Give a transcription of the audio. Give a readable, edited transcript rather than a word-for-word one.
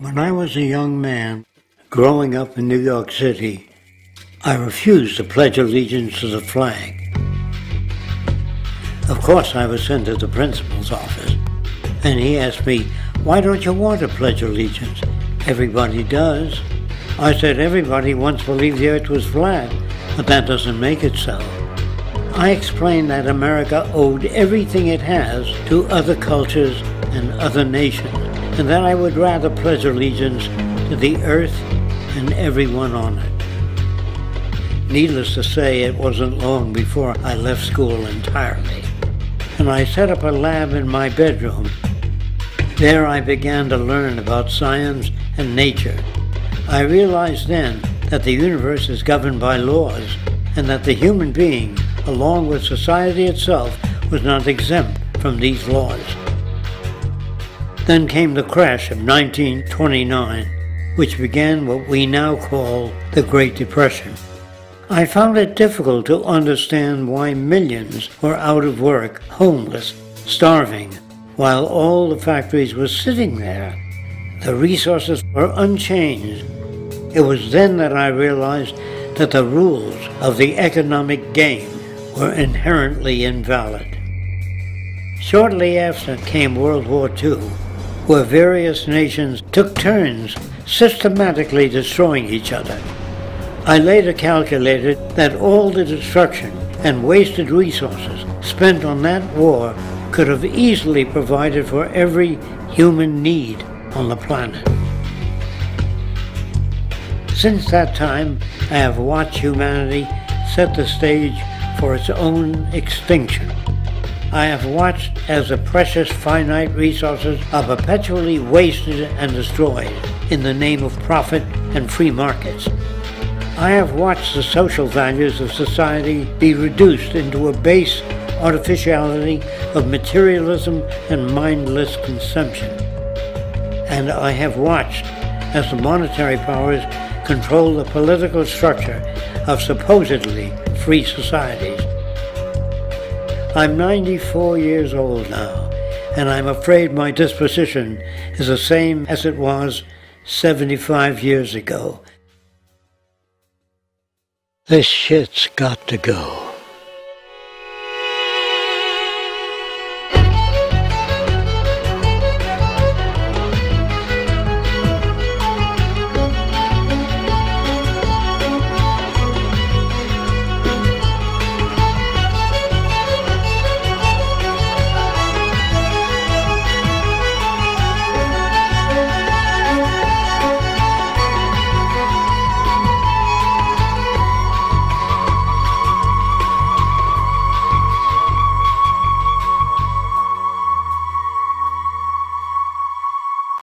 When I was a young man, growing up in New York City, I refused to pledge allegiance to the flag. Of course, I was sent to the principal's office, and he asked me, "Why don't you want to pledge allegiance? Everybody does." I said, "Everybody once believed the earth was flat, but that doesn't make it so." I explained that America owed everything it has to other cultures and other nations, and that I would rather pledge allegiance to the earth and everyone on it. Needless to say, it wasn't long before I left school entirely, and I set up a lab in my bedroom. There I began to learn about science and nature. I realized then that the universe is governed by laws, and that the human being, along with society itself, was not exempt from these laws. Then came the crash of 1929, which began what we now call the Great Depression. I found it difficult to understand why millions were out of work, homeless, starving, while all the factories were sitting there. The resources were unchanged. It was then that I realized that the rules of the economic game were inherently invalid. Shortly after came World War II, where various nations took turns systematically destroying each other. I later calculated that all the destruction and wasted resources spent on that war could have easily provided for every human need on the planet. Since that time, I have watched humanity set the stage for its own extinction. I have watched as the precious finite resources are perpetually wasted and destroyed in the name of profit and free markets. I have watched the social values of society be reduced into a base artificiality of materialism and mindless consumption. And I have watched as the monetary powers control the political structure of supposedly free societies. I'm 94 years old now, and I'm afraid my disposition is the same as it was 75 years ago. This shit's got to go.